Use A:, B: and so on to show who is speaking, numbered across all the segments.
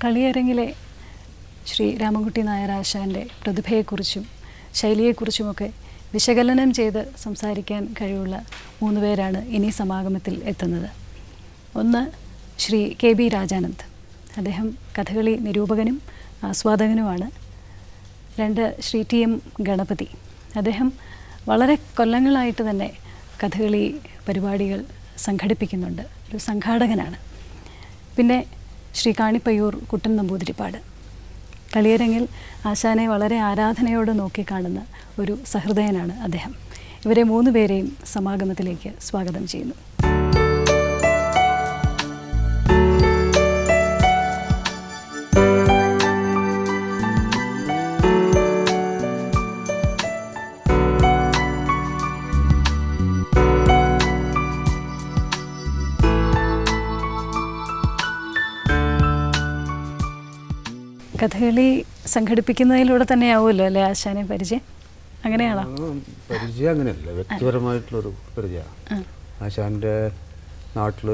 A: കളിയരങ്ങിലെ ശ്രീ രാമൻകുട്ടി നായർ ആശാൻ്റെ പ്രതിഭയെക്കുറിച്ചും ശൈലിയെക്കുറിച്ചുമൊക്കെ വിശകലനം ചെയ്ത് സംസാരിക്കാൻ കഴിവുള്ള 3 പേരാണ് ഇനി സമാഗമത്തിൽ എത്തുന്നത്. ഒന്ന് ശ്രീ KB രാജാനന്ദ്, അദ്ദേഹം കഥകളി നിരൂപകനും ആസ്വാദകനുമാണ്. 2 ശ്രീ TM ഗണപതി, അദ്ദേഹം വളരെ കൊല്ലങ്ങളായിട്ട് തന്നെ കഥകളി പരിപാടികൾ സംഘടിപ്പിക്കുന്നുണ്ട്, ഒരു സംഘാടകനാണ്. പിന്നെ ശ്രീ കാണിപ്പയ്യൂർ കുട്ടൻ നമ്പൂതിരിപ്പാട്, കളിയരങ്ങിൽ ആശാനെ വളരെ ആരാധനയോടെ നോക്കിക്കാണുന്ന ഒരു സഹൃദയനാണ് അദ്ദേഹം. ഇവരെ 3 പേരെയും സമാഗമത്തിലേക്ക് സ്വാഗതം ചെയ്യുന്നു. കഥകളി സംഘടിപ്പിക്കുന്നതിലൂടെ തന്നെയാവുമല്ലോ അല്ലേ ആശാനെ പരിചയം? അങ്ങനെയാണോ?
B: പരിചയം അങ്ങനെയല്ല, വ്യക്തിപരമായിട്ടുള്ളൊരു പരിചയമാണ്. ആശാൻ്റെ നാട്ടിൽ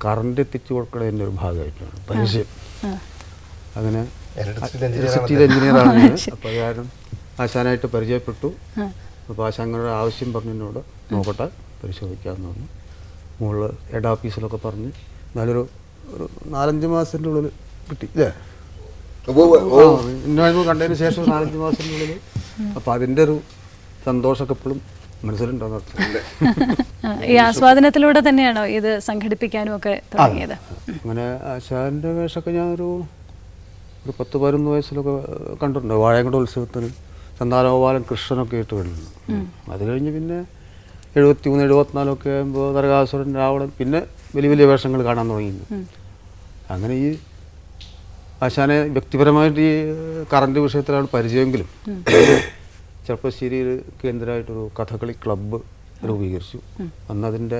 B: കറണ്ട് എത്തിച്ചു കൊടുക്കുന്നതിൻ്റെ ഒരു ഭാഗമായിട്ടാണ് പരിചയം. അങ്ങനെ ഇലക്ട്രിസിറ്റിയിൽ എഞ്ചിനീയറാണ്. അപ്പോൾ കാരണം ആശാനായിട്ട് പരിചയപ്പെട്ടു. അപ്പോൾ ആശാങ്ങളുടെ ആവശ്യം പറഞ്ഞതിനോട് നോക്കട്ടെ പരിശോധിക്കാമെന്ന് പറഞ്ഞു. മുകളിൽ ഹെഡ് ഓഫീസിലൊക്കെ പറഞ്ഞ് നല്ലൊരു 4-5 മാസത്തിൻ്റെ ഉള്ളിൽ കിട്ടി അല്ലേ? ഇന്നായ്മ കണ്ടതിന് ശേഷം 4-5 മാസത്തിനുള്ളിൽ. അപ്പോൾ അതിൻ്റെ ഒരു സന്തോഷമൊക്കെ എപ്പോഴും മനസ്സിലുണ്ടാകും.
A: ഈ ആസ്വാദനത്തിലൂടെ തന്നെയാണോ ഇത് സംഘടിപ്പിക്കാനും ഒക്കെ തുടങ്ങിയത്?
B: അങ്ങനെ ആശാൻ്റെ വേഷമൊക്കെ ഞാനൊരു 10-11 വയസ്സിലൊക്കെ കണ്ടിട്ടുണ്ട്. വാഴയങ്കോട് ഉത്സവത്തിന് ചന്ദാനഗോപാലൻ കൃഷ്ണനൊക്കെ ആയിട്ട് വരുന്നുണ്ട്. അത് കഴിഞ്ഞ് പിന്നെ 73-74 ആകുമ്പോൾ നരകാസുരൻ, രാവണൻ, പിന്നെ വലിയ വലിയ വേഷങ്ങൾ കാണാൻ തുടങ്ങി. അങ്ങനെ ഈ ആശാനെ വ്യക്തിപരമായിട്ട് ഈ കറണ്ട് വിഷയത്തിലാണ് പരിചയമെങ്കിലും ചെറുപ്പശ്ശേരിയിൽ കേന്ദ്രമായിട്ടൊരു കഥകളി ക്ലബ്ബ് രൂപീകരിച്ചു. അന്നതിൻ്റെ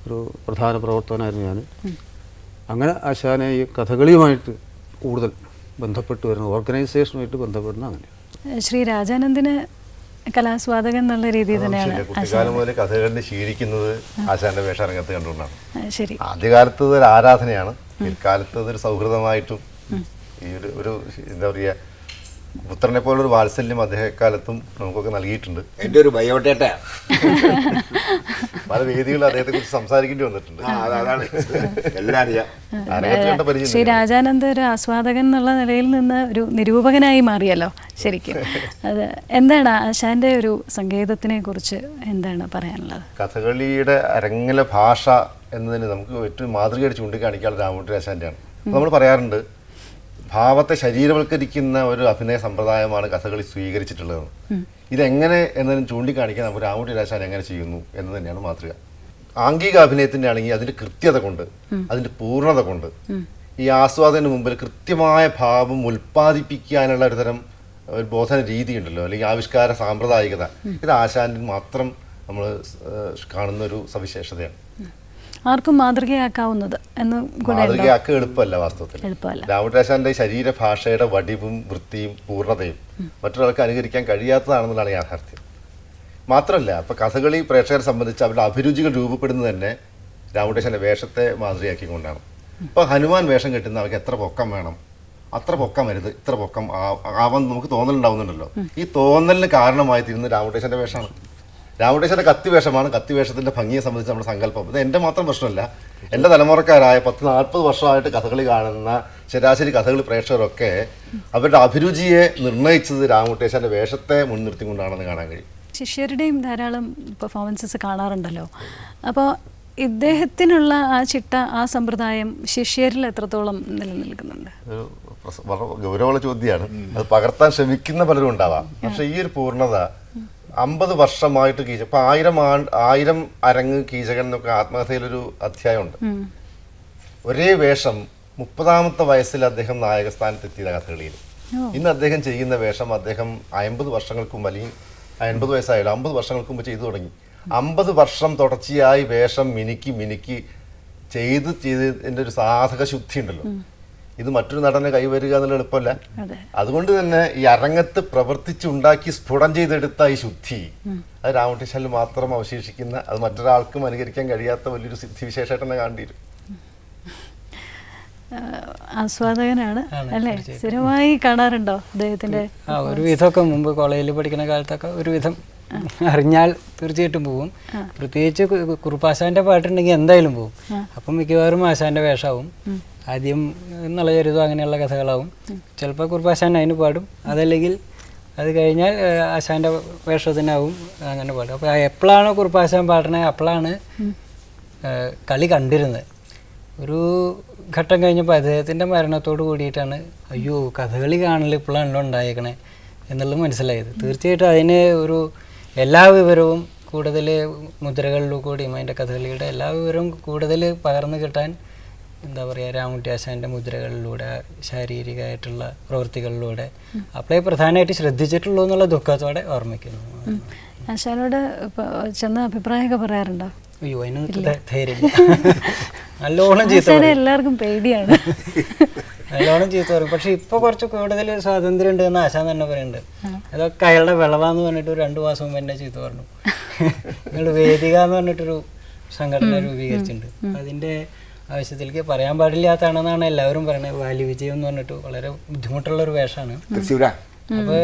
B: ഒരു പ്രധാന പ്രവർത്തനമായിരുന്നു ഞാൻ. അങ്ങനെ ആശാനെ ഈ കഥകളിയുമായിട്ട് കൂടുതൽ ബന്ധപ്പെട്ട് വരുന്ന, ഓർഗനൈസേഷനുമായിട്ട് ബന്ധപ്പെടുന്ന അങ്ങനെ.
A: ശ്രീ രാജാനന്ദിന് കലാസ്വാദകൻ എന്നുള്ള രീതിയിൽ തന്നെയാണ്
C: കുട്ടിക്കാലം മുതൽ കഥകളി ശീലിക്കുന്നത് ആശാന്റെ വേഷരംഗത്ത് കണ്ടുകൊണ്ടാണ്.
A: ശരി,
C: ആദ്യകാലത്ത് ഒരു ആരാധനയാണ്, പിൽക്കാലത്ത് അതൊരു സൗഹൃദമായിട്ടും ഈ ഒരു എന്താ പറയുക, പുത്രനെ പോലൊരു വാത്സല്യം അദ്ദേഹക്കാലത്തും നമുക്കൊക്കെ നൽകിയിട്ടുണ്ട്.
D: എൻ്റെ ഒരു ബയോഡേറ്റ
C: പല വേദികളിൽ അദ്ദേഹത്തെ കുറിച്ച് സംസാരിക്കേണ്ടി വന്നിട്ടുണ്ട്.
D: അതാണ് എല്ലാം അറിയാം.
A: ശ്രീ രാജാനന്ദ് ഒരു ആസ്വാദകൻ എന്നുള്ള നിലയിൽ നിന്ന് ഒരു നിരൂപകനായി മാറിയല്ലോ ശരിക്കും. അത് എന്താണ് ആശാന്റെ ഒരു സംഗീതത്തിനെ കുറിച്ച് എന്താണ് പറയാനുള്ളത്?
C: കഥകളിയുടെ അരങ്ങിലെ ഭാഷ എന്നതിന് നമുക്ക് ഏറ്റവും മാതൃകയായിട്ട് ചൂണ്ടിക്കാണിക്കാനുള്ള രാമൻകുട്ടി ആശാന്റെയാണ്. നമ്മൾ പറയാറുണ്ട്, ഭാവത്തെ ശരീരവൽക്കരിക്കുന്ന ഒരു അഭിനയ സമ്പ്രദായമാണ് കഥകളി സ്വീകരിച്ചിട്ടുള്ളത്. ഇതെങ്ങനെ എന്നതിന് ചൂണ്ടിക്കാണിക്കാൻ നമുക്ക് രാമൻകുട്ടി ആശാൻ എങ്ങനെ ചെയ്യുന്നു എന്ന് തന്നെയാണ് മാതൃക. ആംഗിക അഭിനയത്തിൻ്റെ ആണെങ്കിൽ അതിൻ്റെ കൃത്യത കൊണ്ട്, അതിൻ്റെ പൂർണ്ണത കൊണ്ട് ഈ ആസ്വാദന മുമ്പിൽ കൃത്യമായ ഭാവം ഉൽപ്പാദിപ്പിക്കാനുള്ള ഒരു തരം ഒരു ബോധന രീതി ഉണ്ടല്ലോ, അല്ലെങ്കിൽ ആവിഷ്കാര സാമ്പ്രദായികത, ഇത് ആശാനിൽ മാത്രം നമ്മൾ കാണുന്ന ഒരു സവിശേഷതയാണ്.
A: ആർക്കും മാതൃകയാക്കാവുന്നത് എന്ന്
C: മാതൃകയാക്കുക എളുപ്പമല്ല വാസ്തവത്തിൽ. രാമൻകുട്ടി ആശാന്റെ ശരീരഭാഷയുടെ വടിവും വൃത്തിയും പൂർണ്ണതയും മറ്റൊരാൾക്ക് അനുകരിക്കാൻ കഴിയാത്തതാണെന്നുള്ളതാണ് യാഥാർത്ഥ്യം. മാത്രമല്ല, ഇപ്പൊ കഥകളി പ്രേക്ഷകരെ സംബന്ധിച്ച് അവരുടെ അഭിരുചികൾ രൂപപ്പെടുന്നത് തന്നെ രാമൻകുട്ടി ആശാന്റെ വേഷത്തെ മാതൃകയാക്കിക്കൊണ്ടാണ്. ഇപ്പൊ ഹനുമാൻ വേഷം കെട്ടുന്ന അവർക്ക് എത്ര പൊക്കം വേണം, അത്ര പൊക്കം വരുത്, ഇത്ര പൊക്കം ആവാൻ നമുക്ക് തോന്നലുണ്ടാവുന്നുണ്ടല്ലോ. ഈ തോന്നലിന് കാരണമായി തീരുന്ന രാമൻകുട്ടി ആശാന്റെ വേഷമാണ്. രാമൻകുട്ടി ആശാന്റെ കത്തി വേഷമാണ് കത്തി വേഷത്തിന്റെ ഭംഗിയെ സംബന്ധിച്ച് നമ്മുടെ സങ്കല്പം. ഇത് എൻ്റെ മാത്രം പ്രശ്നമല്ല, എൻ്റെ തലമുറക്കാരായ 10-40 വർഷമായിട്ട് കഥകളി കാണുന്ന ശരാശരി കഥകളി പ്രേക്ഷകരൊക്കെ അവരുടെ അഭിരുചിയെ നിർണ്ണയിച്ചത് രാമൻകുട്ടി ആശാന്റെ വേഷത്തെ മുൻനിർത്തിക്കൊണ്ടാണെന്ന് കാണാൻ കഴിയും.
A: ശിഷ്യരുടെയും ധാരാളം പെർഫോമൻസസ് കാണാറുണ്ടല്ലോ. അപ്പോൾ ഇദ്ദേഹത്തിനുള്ള ആ ചിട്ട, ആ സമ്പ്രദായം ശിഷ്യരിൽ എത്രത്തോളം നിലനിൽക്കുന്നുണ്ട്?
C: ഗൗരവമുള്ള ചോദ്യമാണ്. അത് പകർത്താൻ ശ്രമിക്കുന്ന പലരും ഉണ്ടാവാം. പക്ഷെ ഈ ഒരു പൂർണ്ണത 50 വർഷമായിട്ട് ഇപ്പൊ 1000 അരങ്ങ് കീചകൻ എന്നൊക്കെ ആത്മകഥയിലൊരു അധ്യായമുണ്ട്. ഒരേ വേഷം 30ാമത്തെ വയസ്സിൽ അദ്ദേഹം നായകസ്ഥാനത്തെത്തിയ കഥകളിയിൽ. ഇന്ന് അദ്ദേഹം ചെയ്യുന്ന വേഷം അദ്ദേഹം 50 വർഷങ്ങൾക്ക് മുമ്പ്, അല്ലെങ്കിൽ 50 വയസ്സായാലും 50 വർഷങ്ങൾക്ക് മുമ്പ് ചെയ്തു തുടങ്ങി. 50 വർഷം തുടർച്ചയായി വേഷം മിനുക്കി ചെയ്തതിൻ്റെ ഒരു സാധക ശുദ്ധി ഉണ്ടല്ലോ, ഇത് മറ്റൊരു നടനെ കൈവരുക എന്നുള്ള എളുപ്പമല്ല. അതുകൊണ്ട് തന്നെ ഈ അരങ്ങത്ത് പ്രവർത്തിച്ചുണ്ടാക്കി സ്ഫുടം ചെയ്തെടുത്ത ഈ ശുദ്ധി അത് രാമൻകുട്ടി ആശാനിൽ മാത്രം അവശേഷിക്കുന്ന, അത് മറ്റൊരാൾക്കും അനുകരിക്കാൻ കഴിയാത്ത വലിയൊരു സിദ്ധിവിശേഷമായിട്ട് തന്നെ കാണേണ്ടി വരും.
A: ആസ്വാദകനാണ് അല്ലേ? സ്ഥിരമായി കാണാറുണ്ടോ അദ്ദേഹത്തിന്റെ?
E: ഒരു വിധമൊക്കെ മുമ്പ് കോളേജിൽ പഠിക്കുന്ന കാലത്തൊക്കെ ഒരുവിധം അറിഞ്ഞാൽ തീർച്ചയായിട്ടും പോകും. പ്രത്യേകിച്ച് കുറുപ്പാശാന്റെ പാട്ടുണ്ടെങ്കിൽ എന്തായാലും പോകും. അപ്പം മിക്കവാറും ആശാന്റെ വേഷമാവും. ആദ്യം നളചരിതം അങ്ങനെയുള്ള കഥകളാവും. ചിലപ്പോൾ കുറുപ്പാശാൻ അതിന് പാടും, അതല്ലെങ്കിൽ അത് കഴിഞ്ഞാൽ ആശാന്റെ വേഷത്തിനാവും അങ്ങനെ പാടും. അപ്പോൾ എപ്പോഴാണോ കുറുപ്പാശാൻ പാടണേ അപ്പോഴാണ് കളി കണ്ടിരുന്നത്. ഒരു ഘട്ടം കഴിഞ്ഞപ്പോൾ അദ്ദേഹത്തിൻ്റെ മരണത്തോട് കൂടിയിട്ടാണ് അയ്യോ കഥകളി കാണൽ ഇപ്പോഴാണല്ലോ ഉണ്ടായേക്കണേ എന്നുള്ളത് മനസ്സിലായത്. തീർച്ചയായിട്ടും അതിന് ഒരു എല്ലാ വിവരവും കൂടുതൽ മുദ്രകളിലൂടെ കൂടിയും അതിൻ്റെ കഥകളിയുടെ എല്ലാ വിവരവും കൂടുതൽ പകർന്നു കിട്ടാൻ എന്താ പറയുക രാമൻകുട്ടി ആശാൻ്റെ മുദ്രകളിലൂടെ ശാരീരികമായിട്ടുള്ള പ്രവൃത്തികളിലൂടെ അപ്പോഴേ പ്രധാനമായിട്ട് ശ്രദ്ധിച്ചിട്ടുള്ളൂ എന്നുള്ള ദുഃഖത്തോടെ ഓർമ്മിക്കുന്നു.
A: ആശാനോട് ചെന്ന അഭിപ്രായമൊക്കെ പറയാറുണ്ടോ?
E: അയ്യോ അതിനൊന്നും ധൈര്യമില്ല. നല്ലോണം ചീത്ത
A: എല്ലാവർക്കും പേടിയാണ്.
E: നല്ലോണം ചീത്ത പറയും. പക്ഷെ ഇപ്പൊ കുറച്ച് കൂടുതൽ സ്വാതന്ത്ര്യം ഉണ്ട് എന്ന് ആശാൻ തന്നെ പറയുന്നുണ്ട്. അതൊക്കെ അയാളുടെ വിളവാന്ന് പറഞ്ഞിട്ട് 2 മാസം മുമ്പ് എന്നെ ചീത്ത പറഞ്ഞു. നിങ്ങൾ വേദിക എന്ന് പറഞ്ഞിട്ടൊരു സംഘടന രൂപീകരിച്ചിട്ടുണ്ട്. അതിന്റെ ആവശ്യത്തിലേക്ക് പറയാൻ പാടില്ലാത്തതാണെന്നാണ് എല്ലാവരും പറയുന്നത്. വാലി വിജയം എന്ന് പറഞ്ഞിട്ട് വളരെ ബുദ്ധിമുട്ടുള്ള ഒരു വേഷമാണ്. അപ്പോൾ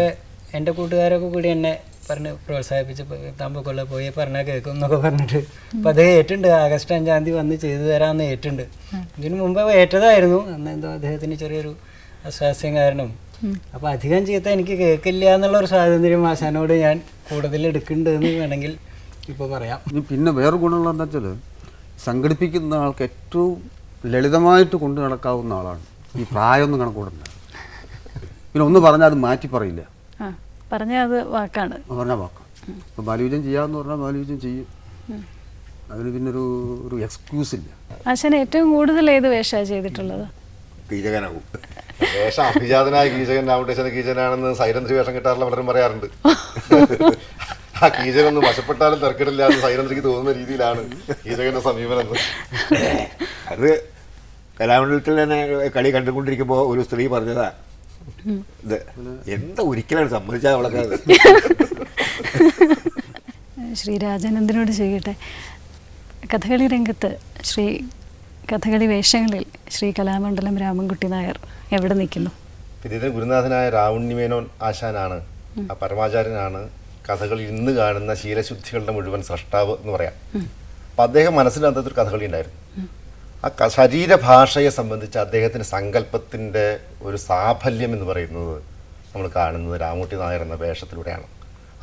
E: എൻ്റെ കൂട്ടുകാരൊക്കെ കൂടി എന്നെ പറഞ്ഞ് പ്രോത്സാഹിപ്പിച്ച് താമ്പൊക്കൊള്ള പോയി പറഞ്ഞാൽ കേൾക്കും എന്നൊക്കെ പറഞ്ഞിട്ട് അപ്പം അത് ഏറ്റുണ്ട്. ആഗസ്റ്റ് 5-ാം തീയതി വന്ന് ചെയ്തു തരാമെന്ന് ഏറ്റുണ്ട്. ഇതിനു മുമ്പ് ഏറ്റതായിരുന്നു. അന്ന് എന്തോ അദ്ദേഹത്തിന് ചെറിയൊരു അസ്വാസ്ഥ്യം കാരണം. അപ്പം അധികം ചീത്ത എനിക്ക് കേൾക്കില്ല എന്നുള്ള ഒരു സ്വാതന്ത്ര്യം ആശാനോട് ഞാൻ കൂടുതൽ എടുക്കുന്നുണ്ട് എന്ന് വേണമെങ്കിൽ ഇപ്പോൾ പറയാം.
B: പിന്നെ വേറെ ഗുണങ്ങൾ എന്താ വെച്ചാൽ സംഘടിപ്പിക്കുന്ന ആൾക്ക് ഏറ്റവും ലളിതമായിട്ട് കൊണ്ടു നടക്കാവുന്ന ആളാണ്. ഈ പ്രായമൊന്നും കണക്കൂടണ്ട. പിന്നെ ഒന്ന് പറഞ്ഞാൽ അത് മാറ്റി പറയില്ല.
A: പറഞ്ഞാൽ അത് വാക്കാണ്,
B: പറഞ്ഞാൽ വാക്കാണ്. അപ്പോൾ ബാലവിജയം ചെയ്യാമെന്ന് പറഞ്ഞാൽ ബാലവിജയം ചെയ്യും. അതിന് പിന്നെ ഒരു എക്സ്ക്യൂസ് ഇല്ല.
A: ആശാൻ ഏറ്റവും കൂടുതൽ ഏത് വേഷമാണ് ചെയ്തിട്ടുള്ളത്?
D: കീചകനാവും.
C: വേഷം അഭിജാതനായ കീചകൻ രാമകൃഷ്ണന്റെ കീചകനാണെന്ന് സൈലന്ദ്രി വേഷം കിട്ടാറില്ല പലരും പറയാറുണ്ട്. ആ കീചകനൊന്നും വശപ്പെട്ടാലും തിരക്കിടില്ല എന്ന് സൈലന്ദ്രിക്ക് തോന്നുന്ന രീതിയിലാണ് കീചകന്റെ സമീപനം.
D: അത് കലാമണ്ഡലത്തിൽ തന്നെ കളി കണ്ടുകൊണ്ടിരിക്കുമ്പോൾ ഒരു സ്ത്രീ പറഞ്ഞതാ, ഇത് എന്താ ഒരിക്കലാണ് സമ്മതിച്ചാൽ അവളൊക്കെ.
A: ശ്രീ രാജാനന്ദനോട് ചെയ്യട്ടെ, കഥകളി രംഗത്ത് കഥകളി വേഷങ്ങളിൽ ശ്രീ കലാമണ്ഡലം രാമൻകുട്ടി നായർ എവിടെ നിൽക്കുന്നു? ഇതിന്
C: ഗുരുനാഥനായ രാവുണ്ണിമേനോൻ ആശാനാണ്, ആ പരമാചാര്യനാണ് കഥകളി ഇന്ന് കാണുന്ന ശീലശുദ്ധികളുടെ മുഴുവൻ സൃഷ്ടാവ് എന്ന് പറയാം. അപ്പം അദ്ദേഹം മനസ്സിനകത്തൊരു കഥകളി ഉണ്ടായിരുന്നു. ആ ശരീരഭാഷയെ സംബന്ധിച്ച് അദ്ദേഹത്തിൻ്റെ സങ്കല്പത്തിൻ്റെ ഒരു സാഫല്യം എന്ന് പറയുന്നത് നമ്മൾ കാണുന്നത് രാമൻകുട്ടി നായർ എന്ന വേഷത്തിലൂടെയാണ്.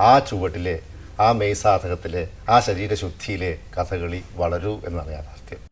C: ആ ചുവട്ടിലെ, ആ മെയ്സാധകത്തിലെ, ആ ശരീരശുദ്ധിയിലെ കഥകളി വളരൂ എന്നാണ് യാഥാർത്ഥ്യം.